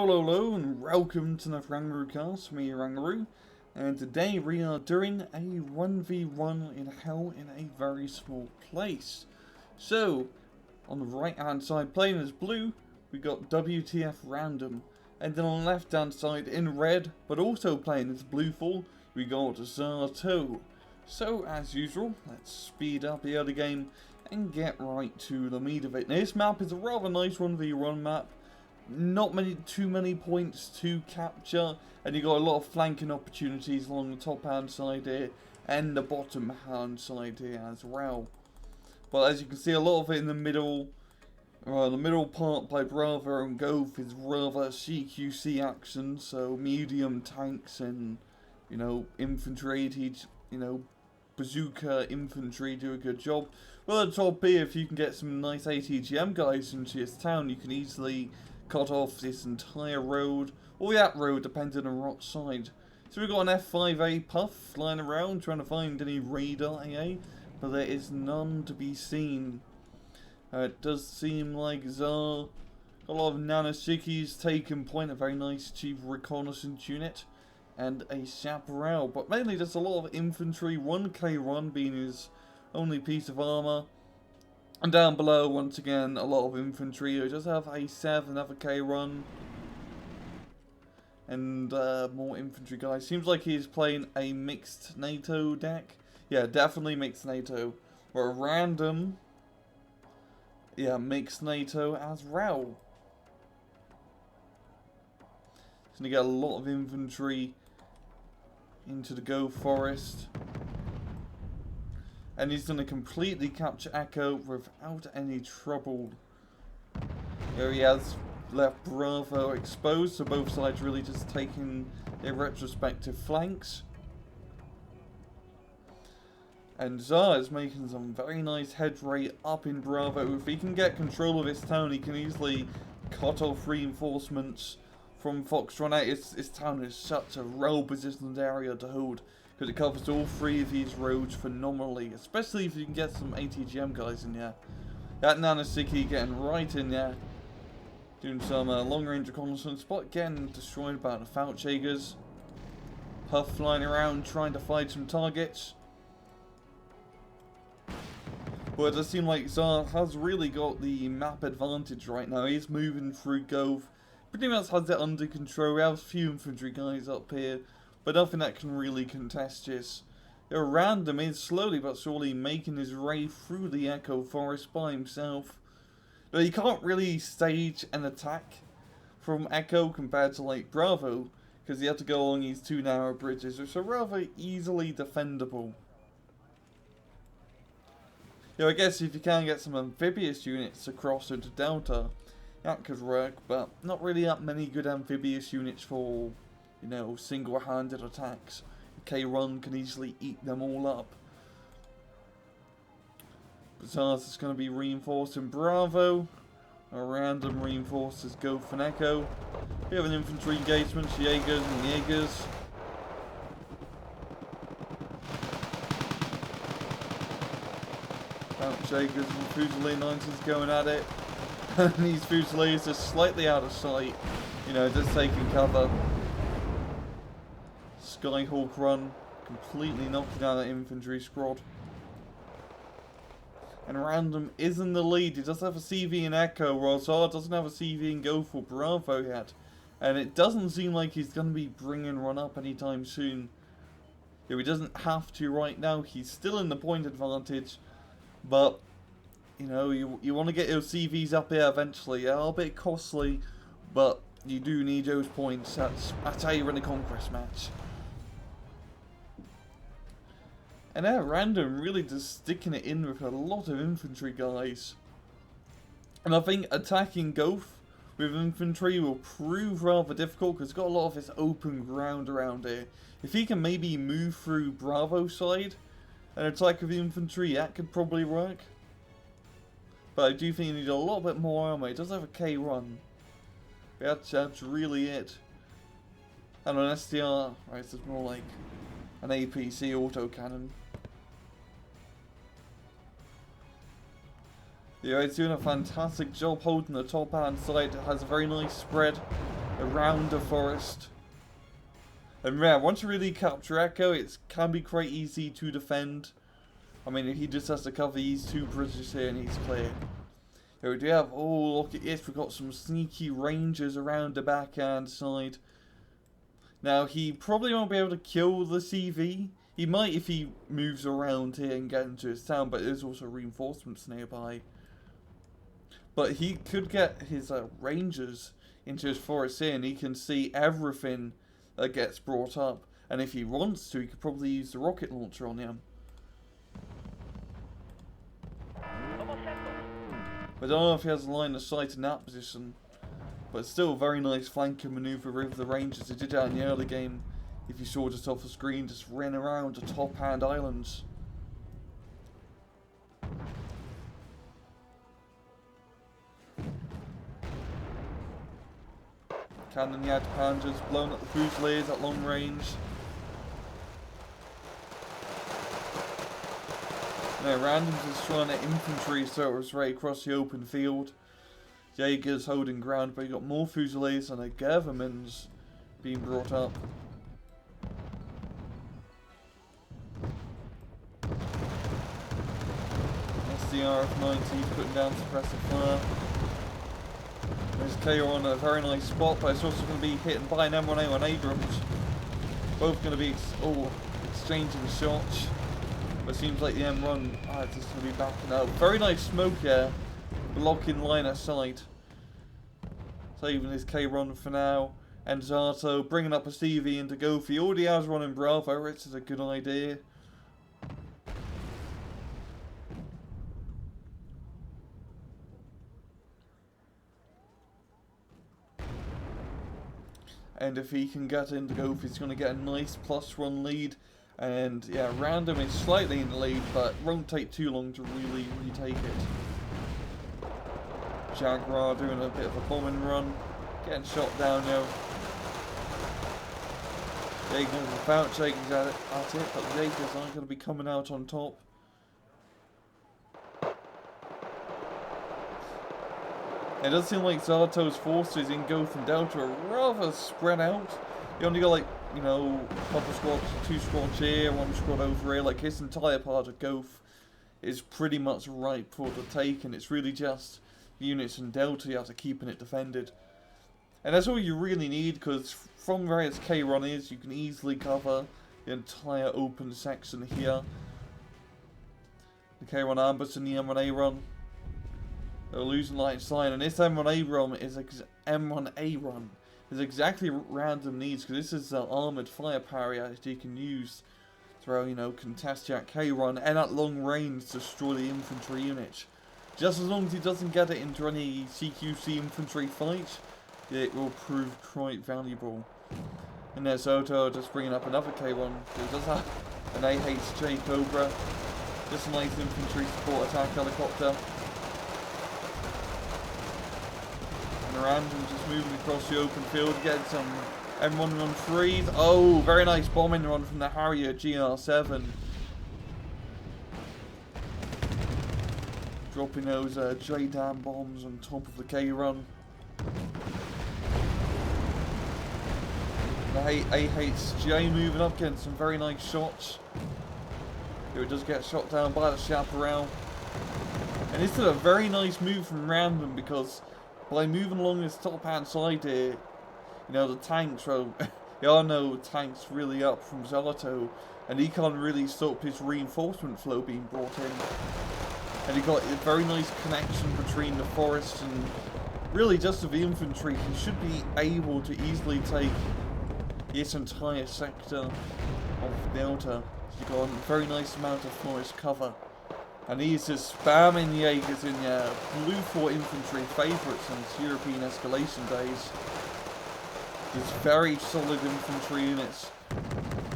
Hello, and welcome to the Rangaroo cast, me Rangaroo, and today we are doing a 1v1 in hell in a very small place. So, on the right hand side playing as blue, we got WTF random, and then on the left hand side in red, but also playing as blueful, we got Zato. So, as usual, let's speed up the early game and get right to the meat of it. Now, this map is a rather nice 1v1 map. Not too many points to capture, and you got a lot of flanking opportunities along the top hand side here and the bottom hand side here as well. But as you can see, a lot of it in the middle part by Bravo and Gove is rather CQC action, so medium tanks and infantry, bazooka infantry do a good job. Well, at the top here, if you can get some nice ATGM guys into this town, you can easily cut off this entire road, or that road, depending on what side. So we've got an F5A puff flying around, trying to find any radar AA, but there is none to be seen. It does seem like Tsar got a lot of Nana-Shikis taking point, a very nice chief reconnaissance unit, and a chaparral, but mainly just a lot of infantry, 1k run being his only piece of armor. And down below, once again, a lot of infantry who just have a 7, another K run. And more infantry guys. Seems like he's playing a mixed NATO deck. Yeah, definitely mixed NATO. Or a random, yeah, mixed NATO as well. He's going to get a lot of infantry into the Go Forest. And he's going to completely capture Echo without any trouble. Here he has left Bravo exposed, so both sides really just taking their retrospective flanks. And Tsar is making some very nice headway up in Bravo. If he can get control of this town, he can easily cut off reinforcements from Foxtrot 8. This town is such a well-positioned area to hold, because it covers all 3 of these roads phenomenally, especially if you can get some ATGM guys in there. That Nana-Shiki getting right in there, doing some long-range reconnaissance, but getting destroyed by the Fouchagers. Puff flying around trying to find some targets. But it does seem like Tsar has really got the map advantage right now. He's moving through Gove, pretty much has it under control. We have a few infantry guys up here, but nothing that can really contest this. Random is slowly but surely making his way through the Echo Forest by himself. Now, you can't really stage an attack from Echo compared to like Bravo, because you have to go along these 2 narrow bridges, which are rather easily defendable. I guess if you can get some amphibious units across into Delta, that could work, but not really that many good amphibious units for single-handed attacks. K-Run can easily eat them all up. Besides, it's going to be reinforced in Bravo. A random reinforces go for Echo. We have an infantry engagement, Jaegers and Jaegers. Jaegers and Fusilier 90s going at it. And these Fusiliers are slightly out of sight. Just taking cover. Skyhawk run, completely knocking down that infantry squad. And Random is in the lead. He does have a CV in Echo, while Tsar doesn't have a CV in Go for Bravo yet. And it doesn't seem like he's going to be bringing one up anytime soon. He doesn't have to right now. He's still in the point advantage. But, you want to get your CVs up here eventually. They are a bit costly, but you do need those points. That's how you run a Conquest match. And Random really just sticking it in with a lot of infantry guys. And I think attacking Gove with infantry will prove rather difficult, because it's got a lot of this open ground around here. If he can maybe move through Bravo side and attack with infantry, that could probably work. But I do think you need a little bit more armor. It does have a K run. That's really it. And an SDR, right, so it's more like an APC autocannon. Yeah, it's doing a fantastic job holding the top hand side. It has a very nice spread around the forest. And yeah, once you really capture Echo, it can be quite easy to defend. I mean, he just has to cover these two bridges here and he's clear. Here we do have, oh look at this, we've got some sneaky rangers around the backhand side. Now, he probably won't be able to kill the CV. He might if he moves around here and get into his town, but there's also reinforcements nearby. But he could get his rangers into his forest here and he can see everything that gets brought up. And if he wants to, he could probably use the rocket launcher on him. I don't know if he has a line of sight in that position, but still a very nice flanking manoeuvre with the Rangers. He did that in the early game. If you saw just off the screen, just ran around the top hand islands. Cannon Yad Panzers blown up the Fusiliers at long range. Now, Randoms is trying to infantry, so it was right across the open field. Jaeger's holding ground, but you got more Fusiliers and a Gervermans being brought up. SDRF-90 putting down suppressive fire. There's KO on a very nice spot, but it's also going to be hit by an M1A1 Abrams. Both going to be exchanging shots. But it seems like the M1 is just going to be backing up. Very nice smoke here. Blocking line of sight. Saving his K-Ron for now. And Zato bringing up a CV into go for. He already has one in Bravo, which is a good idea. And if he can get into go for, he's going to get a nice +1 lead. And yeah, Random is slightly in the lead, but won't take too long to really retake it. Jaguar doing a bit of a bombing run, getting shot down now. Jaegers about Jaegers at it, but the Jaegers aren't going to be coming out on top. It does seem like Zato's forces in Goth and Delta are rather spread out. You only got like, you know, a couple squads, 2 squads here, 1 squad over here. Like his entire part of Goth is pretty much ripe for the take, and it's really just units in Delta you have to keeping it defended. And that's all you really need, because from where its K-Run is, you can easily cover the entire open section here. The K-Run ambush and the M1A run. They're losing line of sight, and this M1A run is exactly Random needs, because this is armoured firepower that you can use to, you know, contest that K-Run and at long range destroy the infantry unit. Just as long as he doesn't get it into any CQC infantry fight, it will prove quite valuable. And there's Soto just bringing up another K-Run. He does have an AHJ Cobra. Just a nice infantry support attack helicopter. And Random just moving across the open field, getting some M113s. Oh, very nice bombing run from the Harrier GR7. Dropping those J-Dam bombs on top of the K-Run. The AHJ moving up, getting some very nice shots. Here it does get shot down by the Chaparral. And this is a very nice move from Random, because by moving along this top hand side here, you know, the tanks, well, there are no tanks really up from Zalato, and he can't really stop his reinforcement flow being brought in. And he got a very nice connection between the forest and really just of the infantry. He should be able to easily take this entire sector of Delta. He's got a very nice amount of forest cover. And he's just spamming Jaegers in Blue Fort infantry favourites since European escalation days. These very solid infantry units,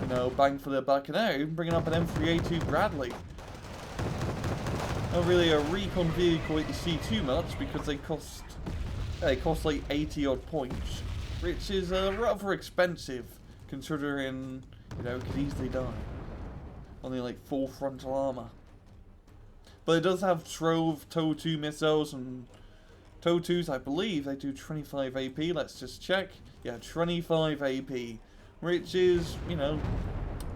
you know, bang for their buck. And now even bringing up an M3A2 Bradley. Not really a recon vehicle that you see too much, because they cost like 80 odd points, which is rather expensive considering, you know, it could easily die. Only like 4 frontal armor. But it does have Trove, TOW-2 missiles and, Totus, I believe they do 25 AP. Let's just check. Yeah, 25 AP. Which is, you know,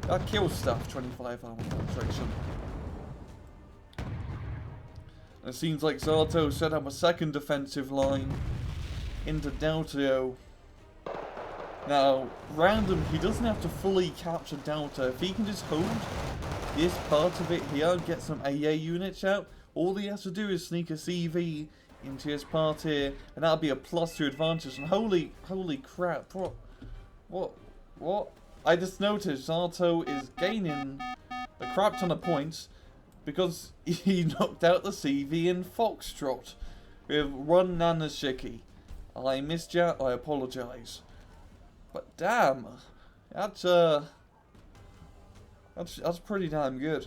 that kills stuff, 25 armor penetration. And it seems like Zato set up a second defensive line into Delta. Now, Random, he doesn't have to fully capture Delta. If he can just hold this part of it here, get some AA units out, all he has to do is sneak a CV into his part here, and that'll be a +2 advantage. And holy crap, what? I just noticed Zato is gaining a crap ton of points because he knocked out the CV in Foxtrot with one Nana-Shiki. I missed you, I apologise. But damn, that's pretty damn good.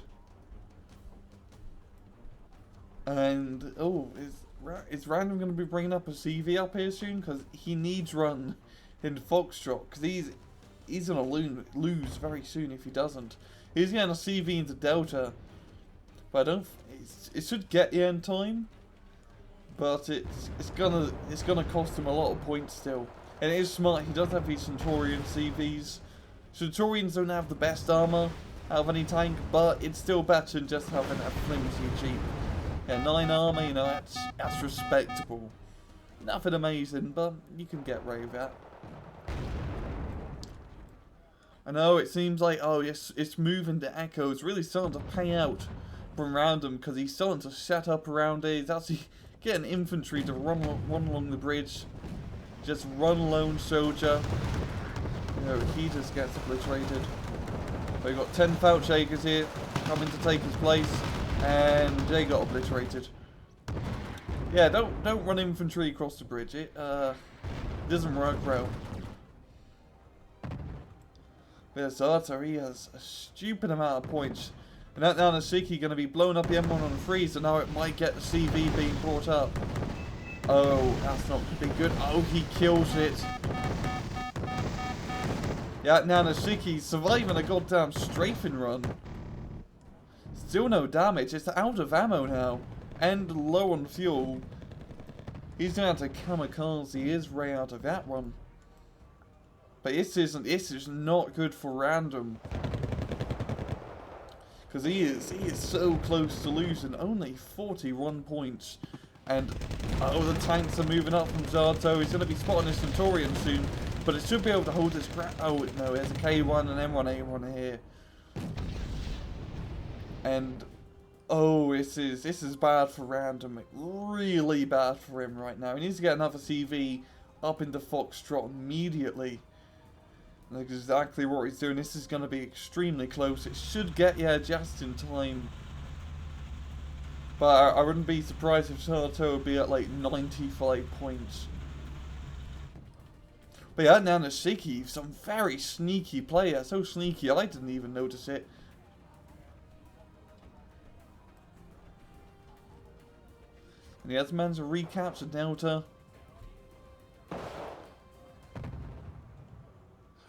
And oh, is Random going to be bringing up a CV up here soon? Because he needs run in Foxtrot. Because he's going to lose very soon if he doesn't. He's getting a CV into Delta, but it should get the end time. But it's gonna cost him a lot of points still. And it is smart. He does have these Centurion CVs. Centurions don't have the best armor out of any tank, but it's still better than just having a flimsy cheap. Yeah, 9 armor, you know, that's respectable. Nothing amazing, but you can get away with that. I know it seems like, oh yes, it's moving to Echo. It's really starting to pay out from Random because he's starting to set up around it. He's actually getting infantry to run along the bridge. Just run lone soldier. You know, he just gets obliterated. We've got 10 Fouchakers here coming to take his place, and they got obliterated. Yeah, don't run infantry across the bridge. It doesn't work well. But Zato, he has a stupid amount of points. And that Nana-Shiki going to be blowing up the M1 on the freeze, so now it might get the CV being brought up. Oh, that's not going to be good. Oh, he kills it. Yeah, Nana-Shiki's surviving a goddamn strafing run. Still no damage. It's out of ammo now. And low on fuel. He's going to have to kamikaze his way out of that one. But this is not good for Random. Because he is so close to losing. Only 41 points. And oh, the tanks are moving up from Zato. He's going to be spotting his Centurion soon. But it should be able to hold this crap. Oh no, there's a K1 and M1A1 here. And oh, this is bad for Random. Really bad for him right now. He needs to get another CV up into Foxtrot immediately. That's exactly what he's doing. This is going to be extremely close. It should get here just in time. But I wouldn't be surprised if Zato would be at like 95 points. But yeah, Nana-Shiki, some very sneaky player. So sneaky, I didn't even notice it. And the other man's a recapture Delta.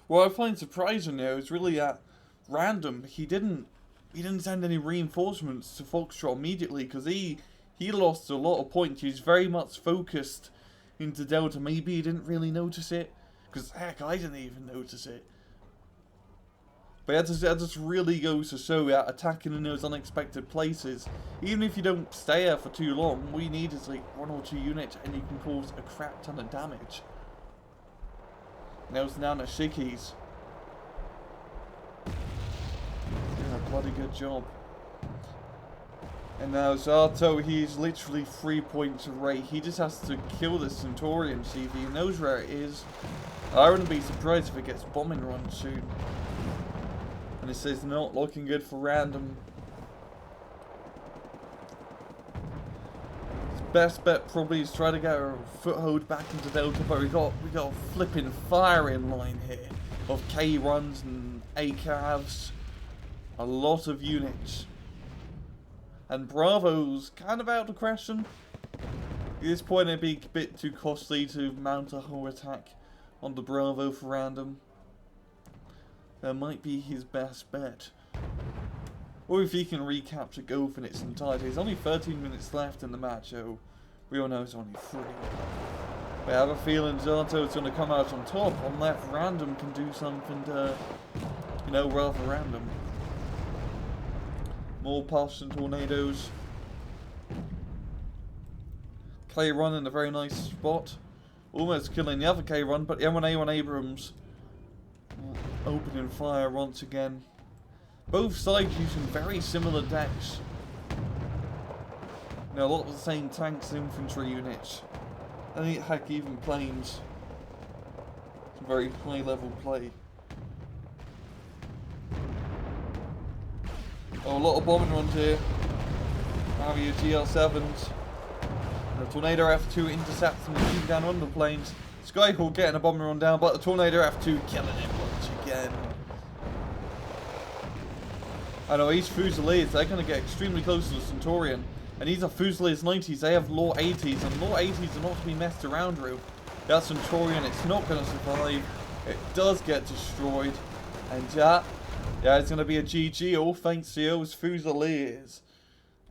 What I find surprising though is really at Random. He didn't send any reinforcements to Foxtrot immediately because he lost a lot of points. He's very much focused into Delta. Maybe he didn't really notice it because heck, I didn't even notice it. But that just really goes to show that attacking in those unexpected places, even if you don't stay there for too long, all you need is like 1 or 2 units and you can cause a crap ton of damage. And those Nana-Shikis doing a bloody good job. And now Zato, he's literally 3 points away. He just has to kill the Centurion CV. He knows where it is. I wouldn't be surprised if it gets bombing run soon. And this is not looking good for Random. His best bet probably is try to get a foothold back into Delta, but we got a flipping firing line here of K-runs and A-calves. A lot of units. And Bravo's kind of out of question. At this point it'd be a bit too costly to mount a whole attack on the Bravo for Random. That might be his best bet. Or if he can recapture Gulf in its entirety. There's only 13 minutes left in the match, so We all know it's only 3. But I have a feeling Zato's going to come out on top unless random can do something to, you know, rather random. More puffs and tornadoes. K-Run in a very nice spot. Almost killing the other K-Run, but the M1A1 Abrams opening fire once again. Both sides using very similar decks. You know, a lot of the same tanks and infantry units. And heck, even planes. It's a very high level play. Oh, a lot of bombing runs here. Have your GL7s. The Tornado F2 intercepts and shooting down on the planes. Skyhawk getting a bombing run down, but the Tornado F2 killing him once again. I know these Fusiliers, they're going to get extremely close to the Centurion. And these are Fusiliers 90s, they have Law 80s, and Law 80s are not to be messed around with. That Centurion, it's not going to survive. It does get destroyed. And yeah, it's going to be a GG, all thanks to those Fusiliers.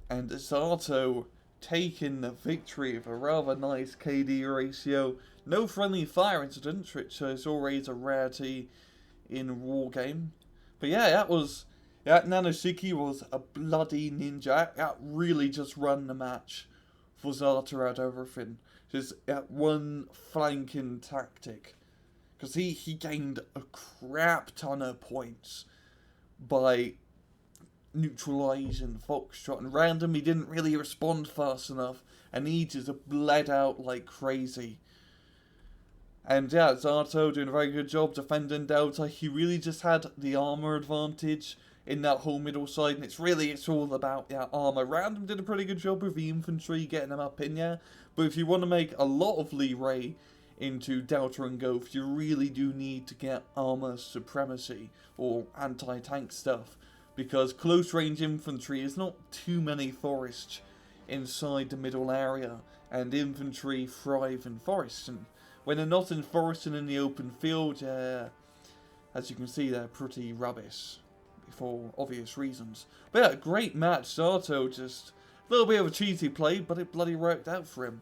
And Zato taking the victory with a rather nice KD ratio. No friendly fire incidents, which is always a rarity in Wargame. But yeah, that Nana-Shikis was a bloody ninja. That really just run the match for Zato out everything. Just that one flanking tactic. Because he gained a crap ton of points by neutralising Foxtrot. And random, he didn't really respond fast enough. And he just bled out like crazy. And yeah, Zato doing a very good job defending Delta. He really just had the armour advantage in that whole middle side, and it's all about that armour. Random did a pretty good job with the infantry, getting them up in there, but if you want to make a lot of leeway into Delta and Goth, you really do need to get armour supremacy, or anti-tank stuff, because close range infantry is not too many forests inside the middle area, and infantry thrive in forests, and when they're not in forests and in the open field, as you can see, they're pretty rubbish. For obvious reasons. But yeah, great match. Zato just a little bit of a cheesy play, but it bloody worked out for him.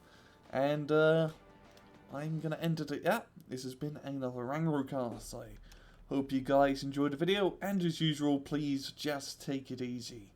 And I'm gonna end it. Yeah, this has been another Rangaroo cast. I hope you guys enjoyed the video, and as usual, please just take it easy.